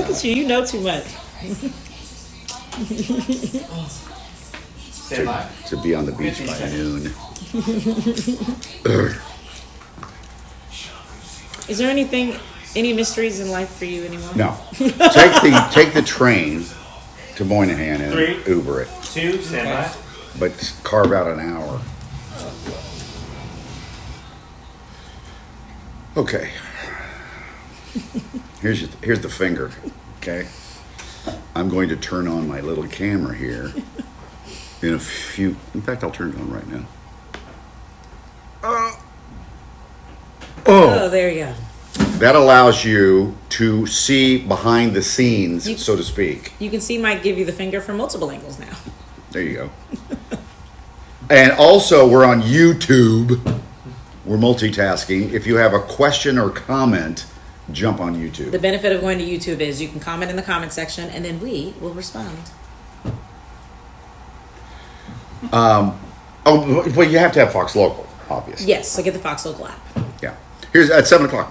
Look at you. You know too much. To be on the beach by noon. Is there any mysteries in life for you anymore? No. Take the train to Moynihan and 3, Uber it. 2, stand by. But carve out an hour. Okay. Here's the finger. Okay. I'm going to turn on my little camera here in a few. In fact, I'll turn it on right now. Oh, there you go. That allows you to see behind the scenes, so to speak. You can see Mike give you the finger from multiple angles now. There you go. And also, we're on YouTube. We're multitasking. If you have a question or comment, jump on YouTube. The benefit of going to YouTube is you can comment in the comment section, and then we will respond. But you have to have Fox Local, obviously. Yes, so get the Fox Local app. Yeah. Here's at 7 o'clock.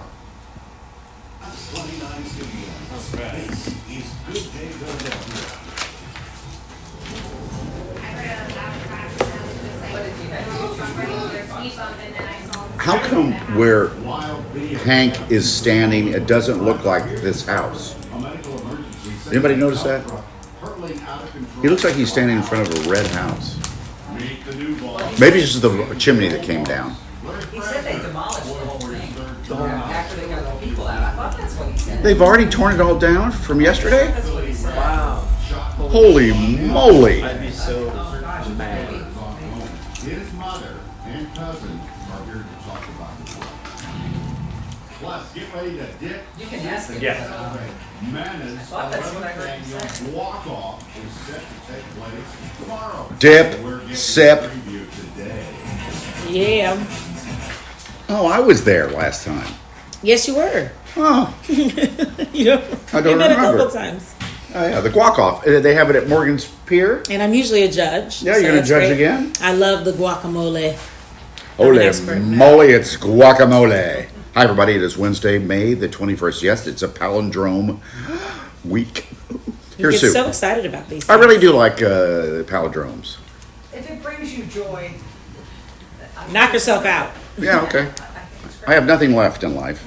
How come where Hank is standing, it doesn't look like this house? Anybody notice that? He looks like he's standing in front of a red house. Maybe it's just the chimney that came down. He said they demolished the whole thing after they got the people out. I thought that's what he said. They've already torn it all down from yesterday? That's what he said. Wow. Holy moly! I'd be so mad. His mother and cousin are here to talk about the work. Plus, get ready to dip. You can ask him. Yeah. Mana's thought that's what I heard him say. annual walk-off is set to take place tomorrow. Dip, We're getting sip. a preview today. Yeah. Oh, I was there last time. Yes, you were. Oh, You know, I don't you've been a remember. couple times. oh yeah, the guac off. They have it at Morgan's Pier. And I'm usually a judge. Yeah, you're gonna that's judge great. again? I love the guacamole. Holy expert now. moly, it's guacamole. Hi, everybody. It is Wednesday, May the 21st. Yes, it's a palindrome week. You Here's get Sue. so excited about these I really things. do like palindromes. If it brings you joy, Knock yourself out. Yeah, okay. I have nothing left in life.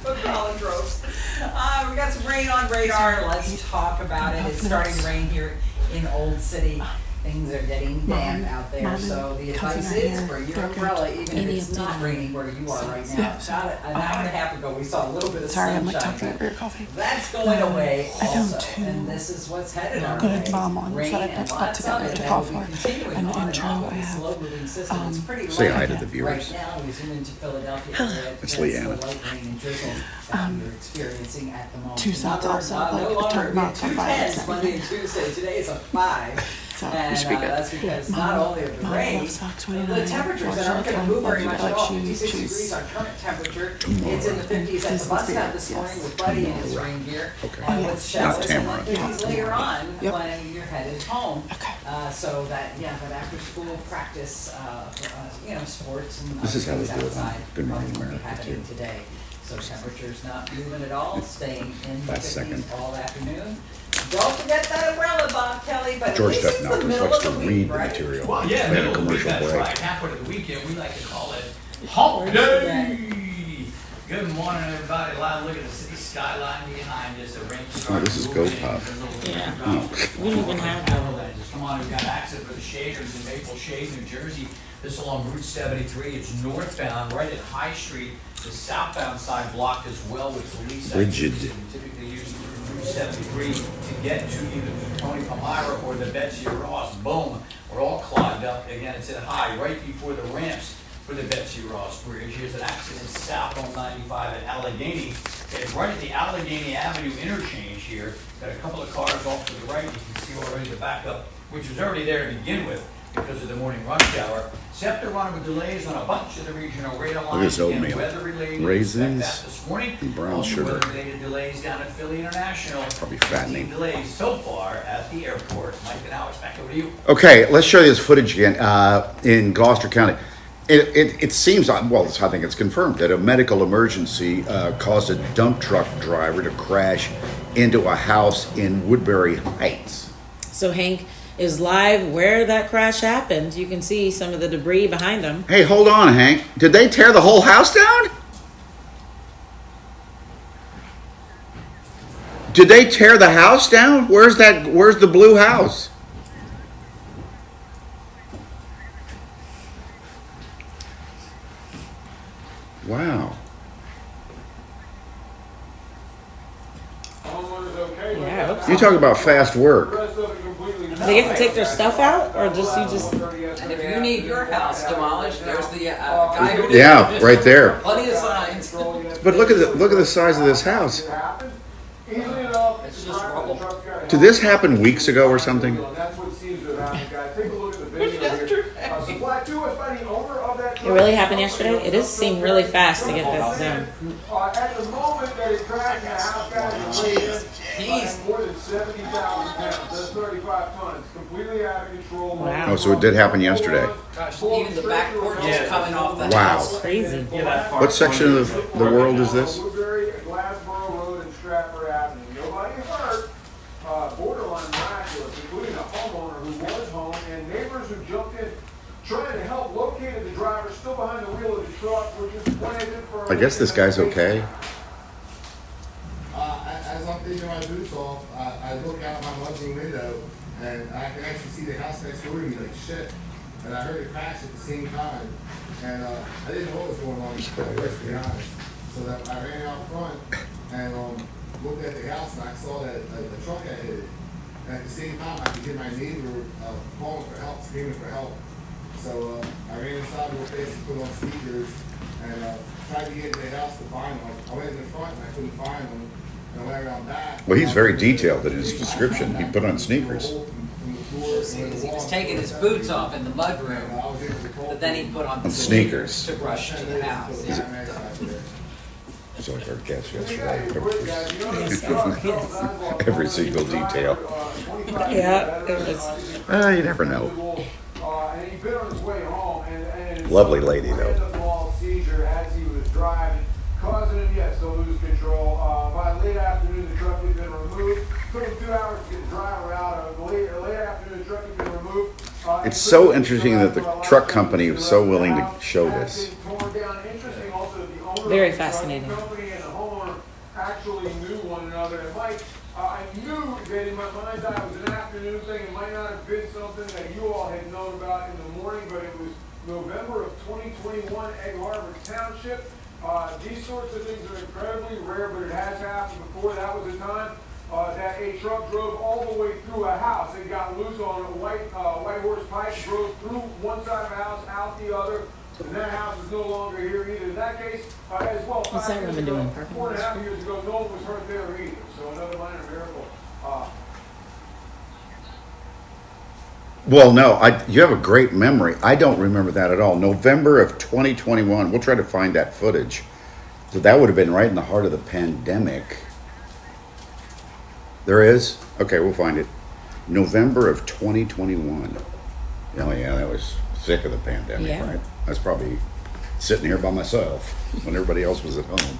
Put palindromes. We got some rain on radar. Let's talk about it. It's starting to rain here in Old City. Things are getting damp out there, so the advice is bring your umbrella, even if it's not raining where you are right now. About an hour and a half ago, we saw a little bit of Sorry, I'm like sunshine. talking about your coffee. That's going away I found also, two and this is what's headed our good way. bomb ones Rain that I and put lots together of it, to and call we'll be for. continuing And on and intro, off I with this have, slow-moving system. It's pretty Say hi light to the viewers. right now. We zoom into Philadelphia. area. It's That's Leanna. the light rain and drizzle that you're experiencing at the moment. two sides also, like, no the longer turn marks on two violence tens and Monday and Tuesday. Today is a 5. So And we should be good. that's because not only of the Mom rain, loves Fox the 29. temperatures that Watch aren't all going to the move time. very Love much you, at like all. shoes, 56 shoes. degrees our current temperature. It's in the 50s at the bus stop this morning with Buddy in his rain gear. Okay. And with showers in the Tamara. 50s later on Yep. when you're headed home. Okay. So that after school practice, sports and This is how things they do it on outside Good Morning will be America, happening too. today. So temperatures not moving at all, staying in the Last 50s second. all afternoon. Don't forget that umbrella, Bob Kelly, but at George least it's the Stephanopoulos middle likes of to the read week, the right? material. Well, yeah, We had a middle of the week, commercial that's break. right. Halfway to the weekend, we like to call it Hump Day. Good morning, everybody. Live look at the city skyline behind us. The rain Oh, this is Go Puff. Yeah. Oh. We don't even have that. Just come on, we've got access for the Shaders in Maple Shade, New Jersey. This is along Route 73. It's northbound, right at High Street. The southbound side blocked as well with police. Rigid. activity. We typically use Route 73 to get to either the Tony Palmyra or the Betsy Ross. Boom, we're all clogged up. Again, it's at high, right before the ramps for the Betsy Ross Bridge. Here's an accident south on 95 at Allegheny. It's right at the Allegheny Avenue interchange here. Got a couple of cars off to the right. You can see already the backup, which was already there to begin with because of the morning rush hour. Scepter running with delays on a bunch of the regional radar Look at lines. this oatmeal. Weather-related. Raisins Expect that this morning. and brown Also sugar. weather-related delays down at Philly International. Probably fattening. Delays so far at the airport. Mike and Alex, back over to you. Okay, let's show you this footage again in Gloucester County. It seems, well, I think it's confirmed that a medical emergency caused a dump truck driver to crash into a house in Woodbury Heights. So Hank is live where that crash happened. You can see some of the debris behind him. Hey, hold on, Hank. Did they tear the whole house down? Did they tear the house down? Where's the blue house? Wow. Yeah, I hope so. You talk about fast work. Do they get to take their stuff out, or just? And if you need your house demolished, there's the guy who did Yeah, it. right there. Plenty of signs. But look at the size of this house. It's just rubble. Did this happen weeks ago or something? That's what seems to have happened, guys. Take a look at the video here. Supplied to us by the owner of that It really happened yesterday. It does seem really fast to get that done. At the moment that it crashed, the house guys weighed Jeez. more than 70,000 pounds. That's 35 tons. Completely out of control. Wow. Oh, so it did happen yesterday. Gosh, even the back porch is Yeah. coming off the Wow. house. Crazy. Yeah, that far. What section of the world is this? Woodbury, Glassboro Road, and Stratford Avenue. Nobody hurt. Borderline miraculous, including a homeowner who was home and neighbors who jumped in trying to help located the driver still behind the wheel of the truck, which is planted for. I guess this guy's okay. As I'm taking my boots off, I look out my mudroom window and I can actually see the house next door to me like shit. And I heard it crash at the same time. And I didn't know what was going on, first to be honest. So that I ran out front and looked at the house and I saw that the truck had hit it. And at the same time, I could hear my neighbor calling for help, screaming for help. So I ran inside real fast and put on speakers and tried to get into the house to find them. I went in the front and I couldn't find them. And I went around back. Well, he's very detailed in his description. He put on sneakers. He was taking his boots off in the mudroom, but then he put on the sneakers. to rush to the house. Yeah. That's what I heard guess yesterday. Every single detail. Yeah, it was. You never know. And he'd been on his way home, and Lovely lady, though. Small seizure as he was driving, causing him, yes, to lose control. By late afternoon, the truck had been removed. Took him 2 hours to get the driver out. Late afternoon, the truck had been removed. It's so interesting that the truck company was so willing to show this. Very fascinating. The company and the homeowner actually knew one another. And Mike, I knew that in my mind's eye it was an afternoon thing. It might not have been something that you all had known about in the morning, but it was November of 2021, Egg Harbor Township. These sorts of things are incredibly rare, but it has happened before. That was a time that a truck drove all the way through a house. It got loose on a white horse pipe, drove through one side of the house, out the other. And that house is no longer here either. In that case, as well, What's that woman doing? 4.5 years ago, no one was hurt there either. So another minor miracle. Well, no, you have a great memory. I don't remember that at all. November of 2021. We'll try to find that footage. So that would have been right in the heart of the pandemic. There is? Okay, we'll find it. November of 2021. Oh, yeah, that was thick of the pandemic, Yeah. right? I was probably sitting here by myself when everybody else was at home.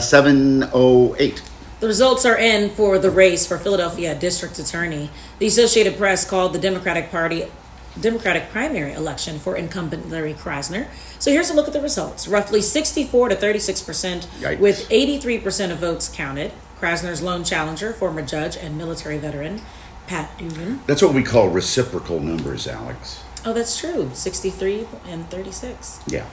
7:08. The results are in for the race for Philadelphia District Attorney. The Associated Press called the Democratic primary election for incumbent Larry Krasner. So here's a look at the results. Roughly 64 to 36%, Yikes. with 83% of votes counted. Krasner's lone challenger, former judge and military veteran Pat Dugan. That's what we call reciprocal numbers, Alex. Oh, that's true. 63 and 36. Yeah.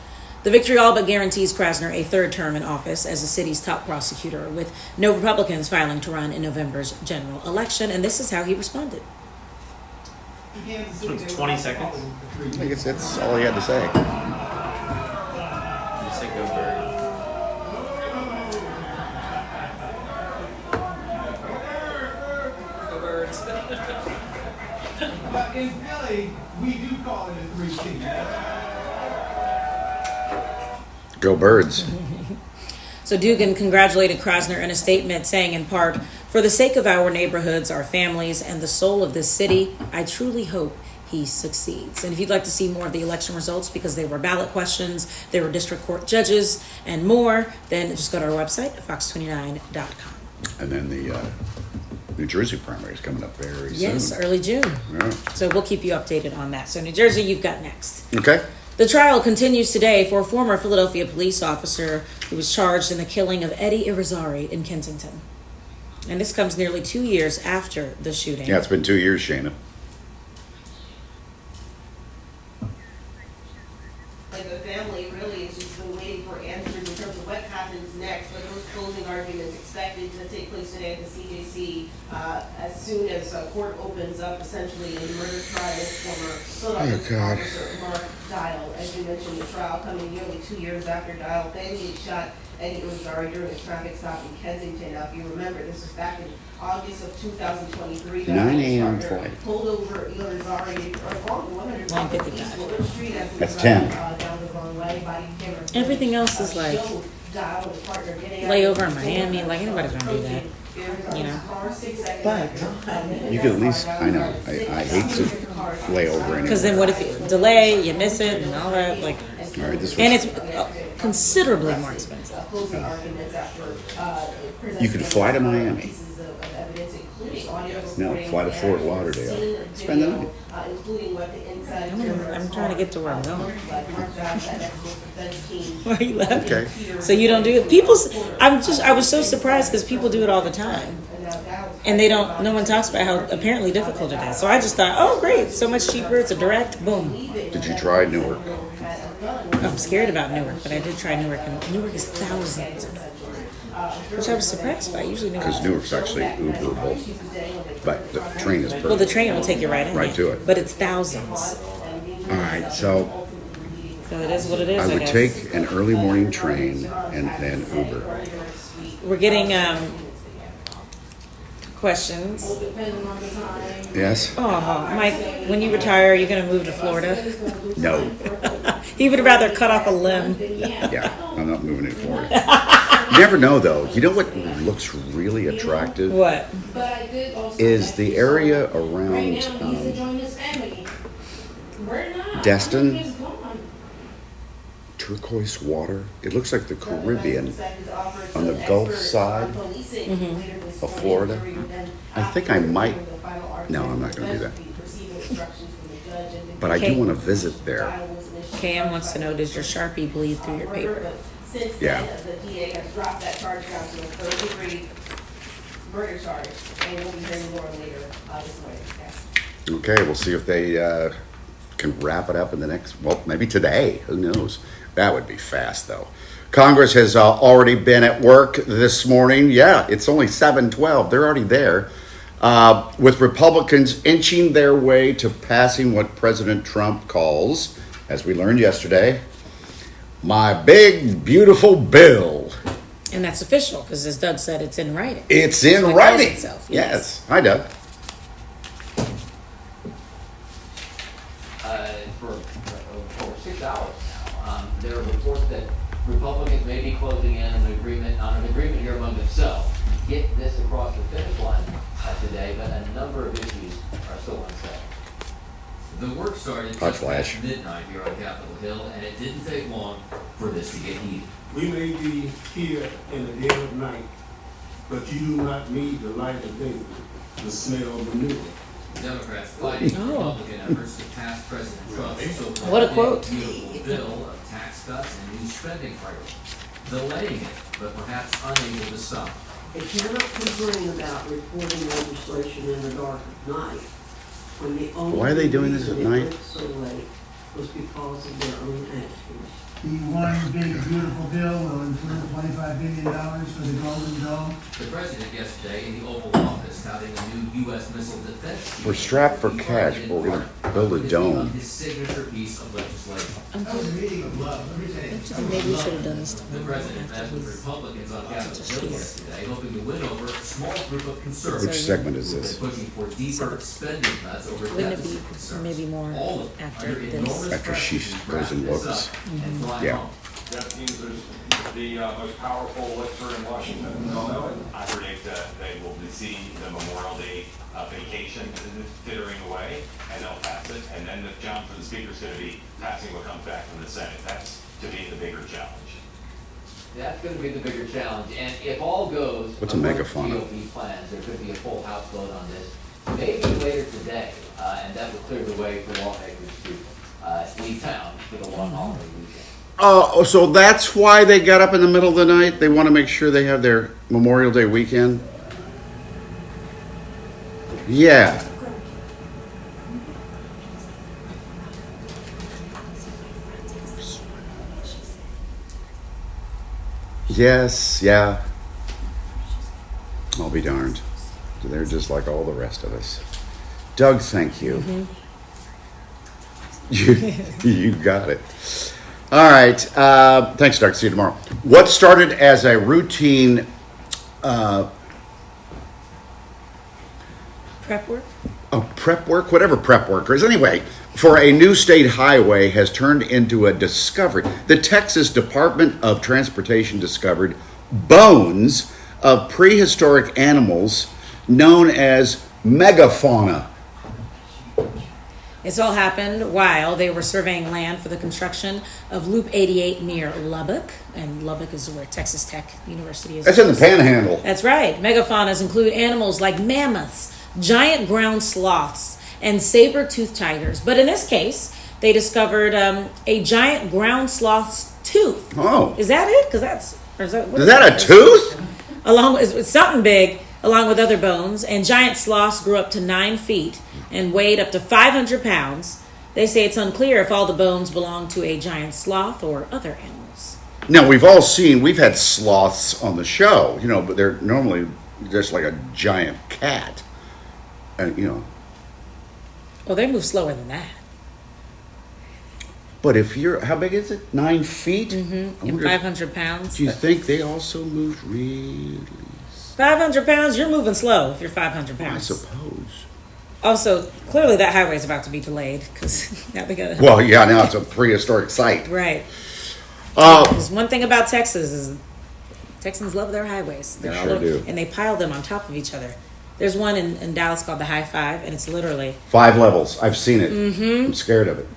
The victory all but guarantees Krasner a third term in office as the city's top prosecutor, with no Republicans filing to run in November's general election. And this is how he responded. So it's 20 seconds. I think that's all he had to say. Just say go bird. The birds. But in Philly, we do call it a 3-team. Go Birds. So Dugan congratulated Krasner in a statement saying, in part, "For the sake of our neighborhoods, our families, and the soul of this city, I truly hope he succeeds." And if you'd like to see more of the election results, because they were ballot questions, there were district court judges, and more, then just go to our website, fox29.com. And then the New Jersey primary is coming up very Yes, soon. early June. Yeah. So we'll keep you updated on that. So New Jersey, you've got next. Okay. The trial continues today for a former Philadelphia police officer who was charged in the killing of Eddie Irizarry in Kensington. And this comes nearly 2 years after the shooting. Yeah, it's been 2 years, Shana. Like the family really has just been waiting for answers in terms of what happens next, but those closing arguments expected to take place today at the CJC as soon as court opens up, essentially in the murder trial of former Philadelphia God. officer Mark Dial. As you mentioned, the trial coming nearly 2 years after Dial fatally shot Eddie Irizarry during a traffic stop in Kensington. Now, if you remember, this was back in August of 2023. 9 a.m. flight. Pulled over Irizarry along 100 East Woodbury Street as he That's was 10. down the wrong way. Body camera footage, Everything else is like showed Dial and his partner getting out layover of the in Miami. vehicle, Like, anybody's gonna do that. Irizarry's you know. car 6 seconds But after, you could at least, I know, I hate to lay over anymore. Because then what if you delay, you miss it, and all that? Like, All right, this was, and it's considerably more expensive. closing arguments after You could fly to Miami. pieces of evidence, including audio No, recordings fly to and Fort Lauderdale. scene Spend the video, night. including what the inside I'm trying to get to where I'm going. Why are you laughing? Okay. So you don't do it. I was so surprised because people do it all the time. And no one talks about how apparently difficult it is. So I just thought, oh great, so much cheaper, it's a direct, boom. Did you try Newark? I'm scared about Newark, but I did try Newark, and Newark is thousands. Which I was surprised by. Usually Newark. Because Newark's actually Uberable. But the train is perfect. Well, the train will take you right in Right there, to it. but it's thousands. All right, so So it is what it is. I would guess. take an early morning train and then Uber. We're getting questions. Yes? Oh, Mike, when you retire, are you going to move to Florida? No. He would rather cut off a limb. Yeah, I'm not moving to Florida. You never know, though. You know what looks really attractive? What? Is the area around Destin? Turquoise water. It looks like the Caribbean on the Gulf side of Florida. I think I might. No, I'm not going to do that. But I do want to visit there. Cam wants to know, does your Sharpie bleed through your paper? Yeah. The DA has dropped that charge down to a third-degree murder charge, and we'll be hearing more later this morning. Yes. Okay, we'll see if they can wrap it up in the next, well, maybe today. Who knows? That would be fast, though. Congress has already been at work this morning. Yeah, it's only 7:12. They're already there. With Republicans inching their way to passing what President Trump calls, as we learned yesterday, my big, beautiful bill. And that's official, because as Doug said, it's in writing. It's in So it writing. calls itself, Yes. Hi, Doug. For 6 hours now, there are reports that Republicans may be closing in on an agreement here among themselves. Get this across the finish line today, but a number of issues are still unsettled. The work started Hot just flash. past midnight here on Capitol Hill, and it didn't take long for this to get heated. We may be here in the dead of night, but you do not need the light of day to smell manure. Democrats fighting Republican efforts to pass President Trump's so-called What a big, quote. beautiful bill of tax cuts and new spending priorities, delaying it, but perhaps unable to stop. They cannot complain about reporting legislation in the dark of night, when the only Why are they doing this reason at it night? went so late was because of their own actions. The one big beautiful bill will include $25 billion for the Golden Dome. The president yesterday in the Oval Office touting a new U.S. missile defense. We're strapped for cash, but we're going to build a dome. His signature piece of legislation. That was a meeting of love. Let me tell you. Maybe we should have done this The tomorrow president after met with he's Republicans on Capitol such a Hill cheese. yesterday, hoping to win over a small group of conservatives. Which segment is who've this? been pushing for deeper spending cuts over Wouldn't it deficit be concerns. maybe more All of them after under this? enormous After she pressure to goes and wrap this looks. up and fly Yeah. home. That means there's the most powerful elixir in Washington. We all know it. I predict that they will see the Memorial Day vacation fittering away, and they'll pass it. And then the job for the speaker is going to be passing what comes back from the Senate. That's, to me, the bigger challenge. That's gonna be the bigger challenge, and if all goes. What's a according to megafauna? GOP plans, there could be a full House vote on this, maybe later today, and that would clear the way for lawmakers to leave town for the long holiday weekend. Oh, so that's why they got up in the middle of the night? They want to make sure they have their Memorial Day weekend? Yeah. Yes, yeah. I'll be darned. They're just like all the rest of us. Doug, thank you. You got it. All right. Thanks, Doug. See you tomorrow. What started as a routine Prep work? prep work, whatever prep work is. Anyway, for a new state highway has turned into a discovery. The Texas Department of Transportation discovered bones of prehistoric animals known as megafauna. This all happened while they were surveying land for the construction of Loop 88 near Lubbock. And Lubbock is where Texas Tech University is. That's in the Panhandle. That's right. Megafaunas include animals like mammoths, giant ground sloths, and saber-toothed tigers. But in this case, they discovered a giant ground sloth's tooth. Oh. Is that it? Because that's... Is that a tooth? Along with it's something big, along with other bones, and giant sloths grew up to 9 feet and weighed up to 500 pounds. They say it's unclear if all the bones belong to a giant sloth or other animals. Now, we've had sloths on the show, but they're normally just like a giant cat. And, Well, they move slower than that. But how big is it? 9 feet? Mm-hmm. And 500 pounds. Do you think they also moved really 500 pounds? You're moving slow if you're 500 pounds. I suppose. Also, clearly that highway is about to be delayed because now they got to... Well, yeah, now it's a prehistoric site. Right. There's one thing about Texas is Texans love their highways. They sure do. And they pile them on top of each other. There's one in Dallas called the High Five, and it's literally... 5 levels. I've seen it. Mm-hmm. I'm scared of it.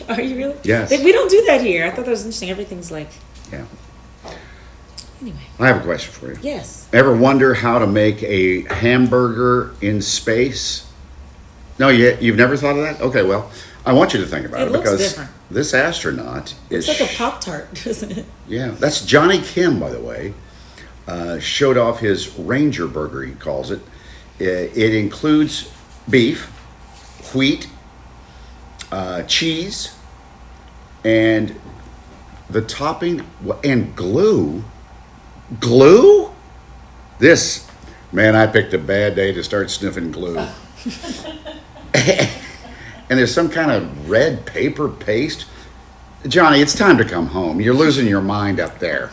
Are you really? Yes. We don't do that here. I thought that was interesting. Everything's like... Yeah. Anyway. I have a question for you. Yes. Ever wonder how to make a hamburger in space? No, you've never thought of that? Okay, well, I want you to think about it looks because different. this astronaut is... It's like a Pop-Tart, doesn't it? Yeah, that's Johnny Kim, by the way. Showed off his Ranger Burger, he calls it. It includes beef, wheat, cheese, and the topping, and glue. Glue? I picked a bad day to start sniffing glue. And there's some kind of red paper paste. Johnny, it's time to come home. You're losing your mind up there.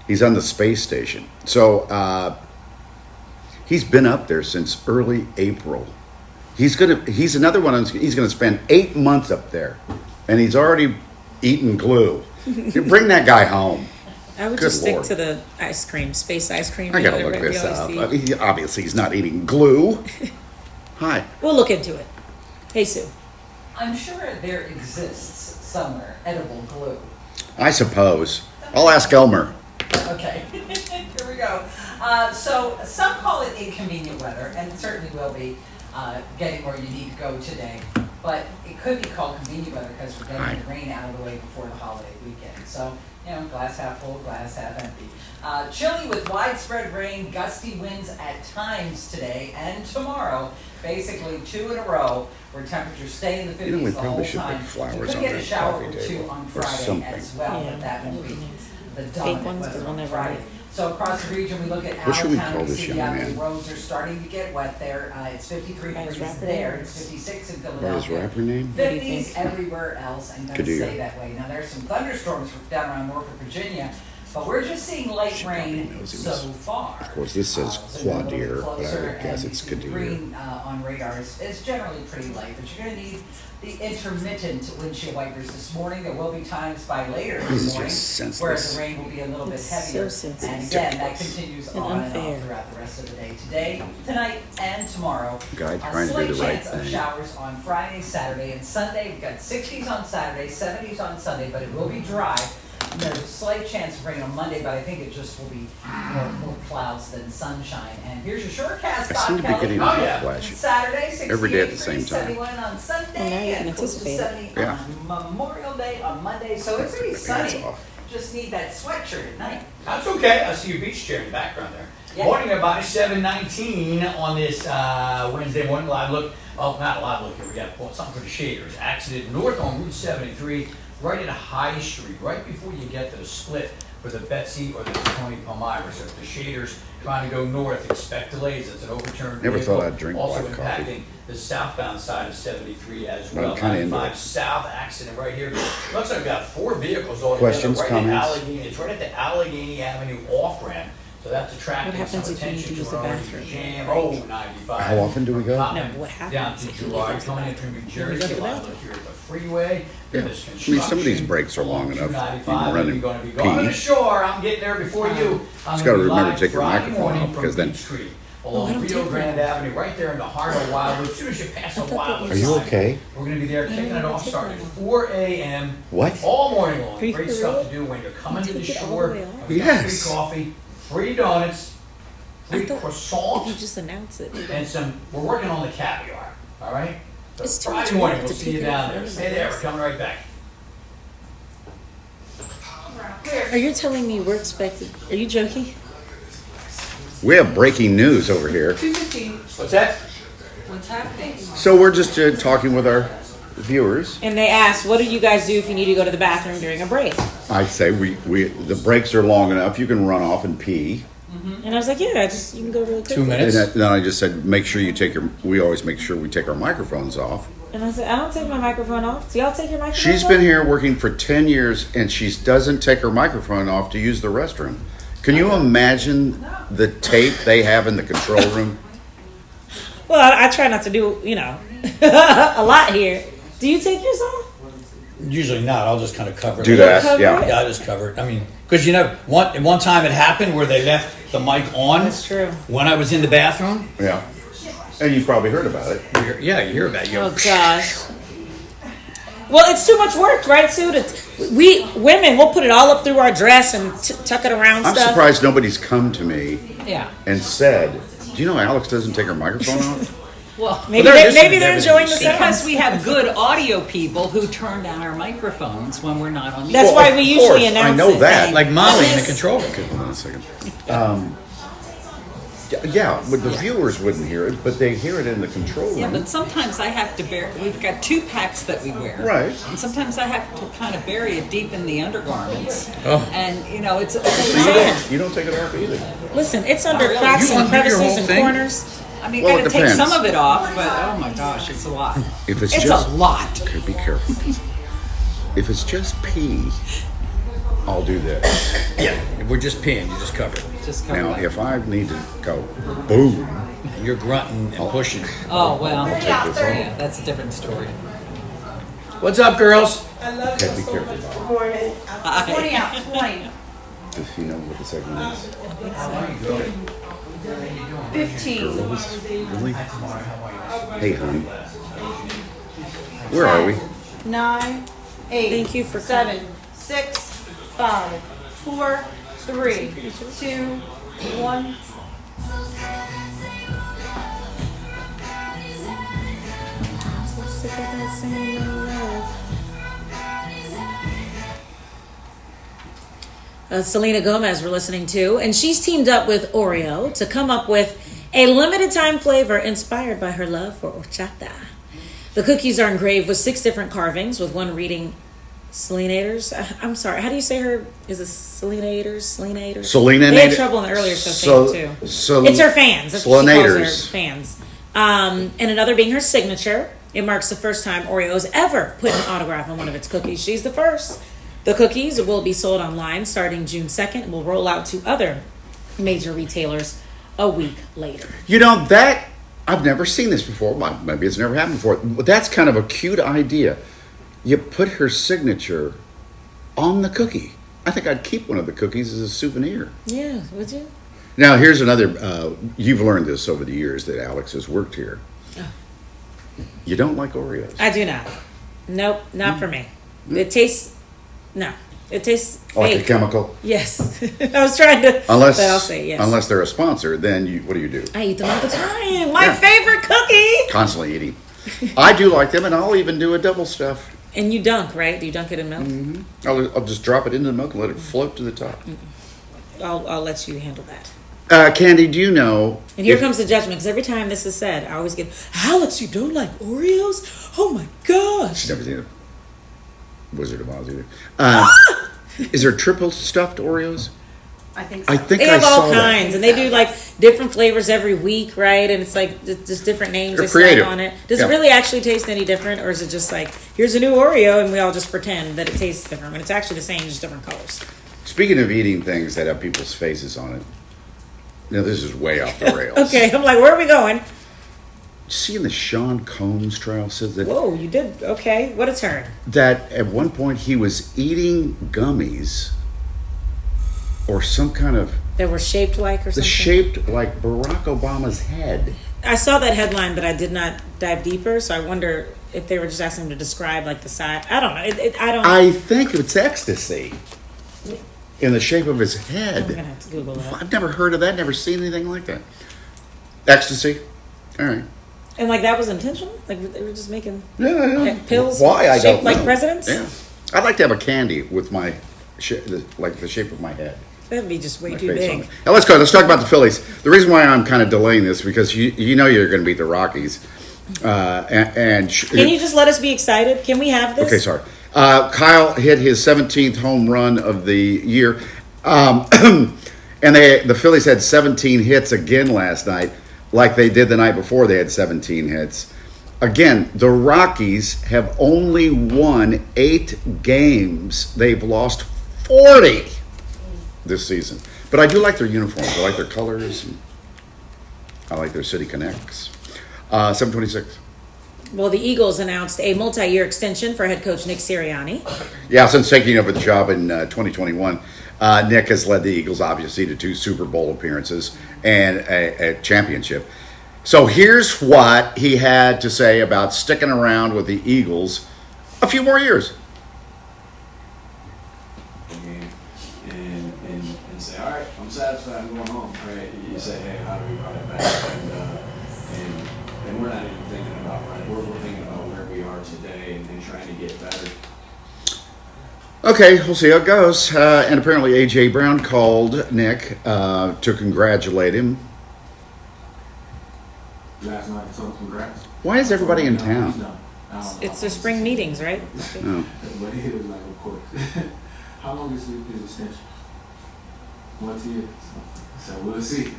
He's on the space station. So he's been up there since early April. He's another one. He's gonna spend 8 months up there, and he's already eating glue. Bring that guy home. I would Good just stick Lord. to the ice cream, space ice cream. I gotta look this up. Obviously, he's not eating glue. Hi. We'll look into it. Hey, Sue. I'm sure there exists somewhere edible glue. I suppose. I'll ask Elmer. Okay, here we go. So some call it inconvenient weather, and it certainly will be getting where you need to go today. But it could be called convenient weather because we're getting the rain out of the way before the holiday weekend. So, glass half full, glass half empty. Chilly with widespread rain, gusty winds at times today and tomorrow. Basically 2 in a row where temperatures stay in the 50s We the probably whole should time. put flowers You could on get a that shower coffee or 2 table on or Friday something. as well, Yeah, but that that will would be be nice. the Fake dominant ones, weather 'cause we'll on never Friday. know. So across the region, we look at What should we Allentown call and this City young Avenue. man? Roads are starting to get wet there. It's 53 By his degrees rapper there. name? It's 56 in What is Philadelphia. rapper name? 50s everywhere else, and going to Kadir. stay that way. Now there's some thunderstorms down around Norfolk, Virginia, but we're just seeing light She probably rain knows he so was- far. Of course, this says So you're a little bit Quadir, but I closer, would guess and it's you see Kadir. Green on radar is generally pretty light, but you're going to need the intermittent windshield wipers this morning. There will be times by later This this is morning just where senseless. the rain will be a little bit It's heavier. so senseless. And again, that continues And on and unfair. on throughout the rest of the day. Today, tonight, and tomorrow. Guy A trying to do slight the right chance of thing. showers on Friday, Saturday, and Sunday. We've got 60s on Saturday, 70s on Sunday, but it will be dry. there's a slight chance of rain on Monday, but I think it just will be more clouds than sunshine. And here's your shortcast, I Bob seem to be Kelly. getting a flash Saturday, 68 every day at the degrees, same time. 71 on Sunday, Well, now you can and close to anticipate it. 70 Yeah. on Memorial Day on Monday. So it's going to be Hands sunny. off. Just need that sweatshirt at night. That's okay. I see your beach chair in the background there. Yeah. Morning, everybody. 7:19 on this Wednesday morning. Live look. Oh, not a live look here. We got something for the shaders. Accident north on Route 73, right at High Street, right before you get to the split for the Betsy or the Tony Palmyra. So if the shaders trying to go north, expect delays. It's an overturned Never vehicle. thought I'd drink also black impacting coffee. the southbound side of 73 as But I'm well. kinda into 95 it. south accident right here. Looks like we've got 4 vehicles all Questions, together. Right at comments? Allegheny. It's right at the Allegheny Avenue off ramp. So that's attracting What happens some if you need attention to use to the an already bathroom? jam. Oh, 95. How often do we go? Top No, end what happens down to if you Girard, need to coming in go from New to the Jersey. bathroom? A lot of here at the freeway. Yeah. There's I mean, some of these construction breaks are long along enough. 295. You can run You're and going to be going to the pee. shore. I'm getting there before you. I'm Just gonna gotta be remember live to take your Friday microphone morning off, from because then- Beach Street I along don't Rio take Grande mine. Avenue, right there in the heart of Wildwood. As soon as you pass the thought that Wildwood Are you sign, okay? we're going to be there kicking it off starting at 4 a.m. What? all morning long. Are you Great for stuff real? to do when you're coming to the Take it all shore. the way off? We've got Yes. Free coffee, free donuts, free I thought croissants, If you just announce it. and some. We're working on the caviar. All right. So It's too much Friday morning, work we'll to see you take it down off there. anyway. Stay there. We're coming right back. Are you telling me we're expected? Are you joking? We have breaking news over here. What's that? What's happening? So we're just talking with our viewers. And they asked, what do you guys do if you need to go to the bathroom during a break? I say the breaks are long enough. You can run off and pee. And I was like, yeah, you can go really quick. 2 minutes. And then I just said, make sure you take we always make sure we take our microphones off. And I said, I don't take my microphone off. Do y'all take your microphone She's off? been here working for 10 years and she doesn't take her microphone off to use the restroom. Can you imagine the tape they have in the control room? Well, I try not to do, a lot here. Do you take yours off? Usually not. I'll just kind of cover it. Do that, cover yeah. it? Yeah, I just cover it. I mean, because one time it happened where they left the mic on. That's true. When I was in the bathroom. Yeah. And you probably heard about it. You hear about it. You go, Oh, gosh. Well, it's too much work, right, Sue? We women, we'll put it all up through our dress and tuck it around I'm stuff. surprised nobody's come to me Yeah. and said, do you know Alex doesn't take her microphone off? Well, Maybe they're they're, listening maybe to they're everything enjoying you the say. because sound. we have good audio people who turn down our microphones when we're not on the That's Well, why of we usually course, announce I know it. that. like Molly in the Yes. control room. Okay, hold on a second. Yeah, but the viewers wouldn't hear it, but they hear it in the control room. Yeah, but sometimes I have to we've got 2 packs that we wear. Right. And sometimes I have to kind of bury it deep in the undergarments. Oh. And, it's So you don't take it off either. Listen, it's under really. cracks You and undo your crevices whole and thing? corners. I mean, Well, gotta it take depends. some of it off, but oh my gosh, it's a lot. If it's It's just a lot. Okay, be careful. If it's just pee, I'll do this. Yeah, we're just peeing. You just cover it. Just cover Now, it. if I need to go boom, You're grunting and pushing. Oh, well, I'll take this yeah, off. that's a different story. What's up, girls? Okay, be careful. Good morning. 20 out, 20. Does she know what the segment is? 15. Girls? Really? Hey, honey. Where are we? 9, 8. Thank you for 7, 6, 5, 4, 3, 2, 1. Selena Gomez we're listening to, and she's teamed up with Oreo to come up with a limited time flavor inspired by her love for horchata. The cookies are engraved with 6 different carvings, with one reading Selenators. I'm sorry, how do you say her? Is it Selenators? Selenators? Selena. They had trouble in the earlier show too. It's her fans. That's what she calls her fans. And another being her signature. It marks the first time Oreo's ever put an autograph on one of its cookies. She's the first. The cookies will be sold online starting June 2nd and will roll out to other major retailers a week later. You know, that, I've never seen this before. Maybe it's never happened before. But that's kind of a cute idea. You put her signature on the cookie. I think I'd keep one of the cookies as a souvenir. Yeah, would you? Now, here's another, you've learned this over the years that Alex has worked here. You don't like Oreos. I do not. Nope, not for me. It tastes, no. It tastes Like a fake. chemical. Yes. I was trying to. Unless, but I'll say yes. unless they're a sponsor, then what do? I eat them all the time. My Yeah. favorite cookie. Constantly eating. I do like them, and I'll even do a double stuff. And you dunk, right? Do you dunk it in milk? Mm-hmm. I'll just drop it into the milk and let it float to the top. I'll let you handle that. Candy, do you know? And here if- comes the judgment, because every time this is said, I always get, Alex, you don't like Oreos? Oh my gosh. She's never seen a Wizard of Oz either. Is there triple stuffed Oreos? I think so. I think They I have saw all that. kinds, and they do like different flavors every week, right? And it's like just different names They're they slap creative. on it. Does Yeah. it really actually taste any different, or is it just like, here's a new Oreo, and we all just pretend that it tastes different, but it's actually the same, just different colors? Speaking of eating things that have people's faces on it, now this is way off the rails. Okay, I'm like, where are we going? Seeing the Sean Combs trial says that Whoa, you did, okay, what a turn. that at one point he was eating gummies or some kind of That were shaped like or something? shaped like Barack Obama's head. I saw that headline, but I did not dive deeper, so I wonder if they were just asking him to describe like the size. I don't know. I don't. I think it's ecstasy in the shape of his I'm gonna head. have to Google that. I've never heard of that. Never seen anything like that. Ecstasy. All right. And like that was intentional. Like they were just making Yeah. pills. Why? I shaped don't like know. presidents. Yeah. I'd like to have a candy with my like the shape of my head. That'd be just way My too face on big. it. Now let's go. Let's talk about the Phillies. The reason why I'm kind of delaying this because you know you're going to beat the Rockies, and Can you just let us be excited? Can we have this? okay, sorry. Kyle hit his 17th home run of the year, and the Phillies had 17 hits again last night, like they did the night before. They had 17 hits. Again, the Rockies have only won 8 games. They've lost 40 this season. But I do like their uniforms. I like their colors. And I like their City Connects. 726. Well, the Eagles announced a multi-year extension for head coach Nick Sirianni. Yeah, since taking over the job in 2021, Nick has led the Eagles, obviously, to 2 Super Bowl appearances and a championship. So here's what he had to say about sticking around with the Eagles a few more years. And say, all right, I'm satisfied, I'm going home. Right? You say, hey, how do we run it back? And we're not even thinking about running. We're thinking about where we are today and trying to get better. Okay, we'll see how it goes. And apparently A.J. Brown called Nick to congratulate him. Last night, so congrats. Why is everybody in town? It's their spring meetings, right? Oh. But he was like, of course. How long is his extension? 1 year. So we'll see.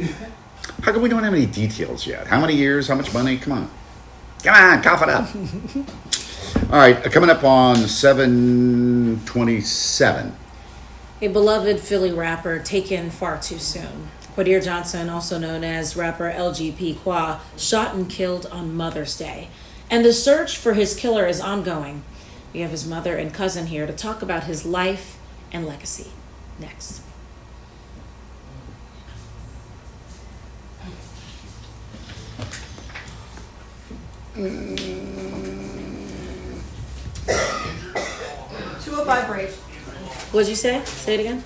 How come we don't have any details yet? How many years? How much money? Come on. Come on, cough it up. All right, coming up on 7/27. A beloved Philly rapper taken far too soon. Quadir Johnson, also known as rapper LGP Qua, shot and killed on Mother's Day. And the search for his killer is ongoing. We have his mother and cousin here to talk about his life and legacy. Next. $205 break. What'd you say? Say it again.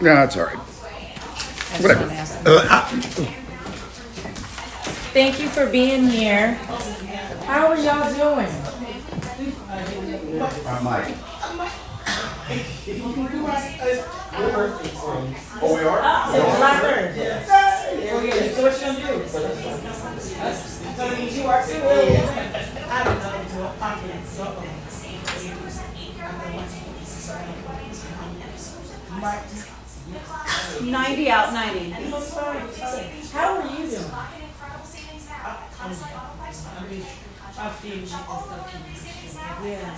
No, that's all right. I just Whatever. wanna ask them. Thank you for being here. How are y'all doing? Mike. Oh, we are? Blackbird. Oh, yeah. So what you gonna do? So you are too. I don't know, to a confidence, so. Mark. 90 out, 90. How are you doing? I feel and stuff. Yeah.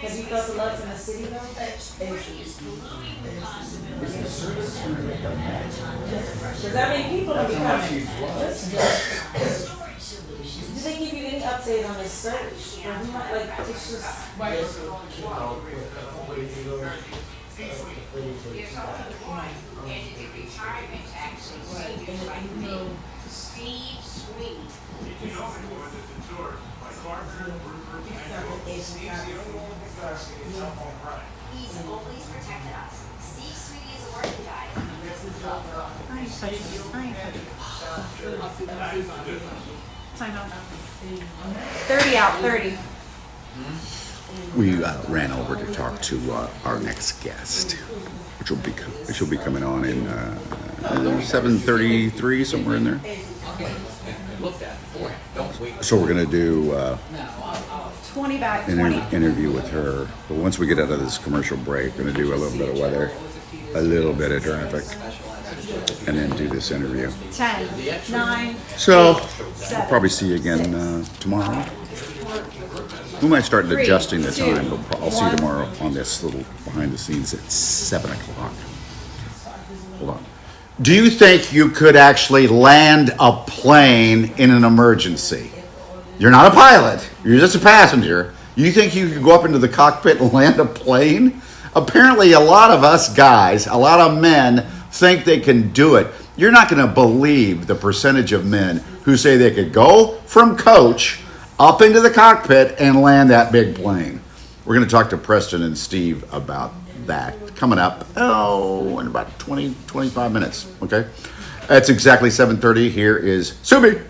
Have you felt the love from the city though? Because I mean, people are becoming. Did they give you any update on this search? Or we might, like, it's just. retirement, actually, seniors like me. Steve Sweet. You know anyone that's insured by Carpenter, Rupert, and Steve's the only one with the guts to get help on right. He's always protected us. Steve Sweetie is a working guy. This is not I don't know. 30 out, 30. We ran over to talk to our next guest, which will be coming on in 7:33, somewhere in there. Looked at beforehand, don't wait. So we're gonna do 20 back, an 20. interview with her. But once we get out of this commercial break, we're gonna do a little bit of weather, a little bit of traffic, and then do this interview. 10, 9, So 8, we'll 7, probably see you again tomorrow. We might start adjusting the time, but I'll see you tomorrow on this little behind the scenes at 7 o'clock. Hold on. Do you think you could actually land a plane in an emergency? You're not a pilot. You're just a passenger. You think you could go up into the cockpit and land a plane? Apparently, a lot of us guys, a lot of men, think they can do it. You're not going to believe the percentage of men who say they could go from coach up into the cockpit and land that big plane. We're going to talk to Preston and Steve about that coming up, in about 20-25 minutes, okay? That's exactly 7:30. Here is Subi.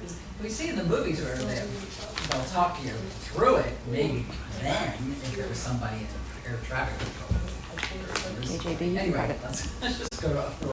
We see in the movies where they'll talk you through it, maybe then, if there was somebody in air traffic control. KJB, you Anyway, got it. let's just go to.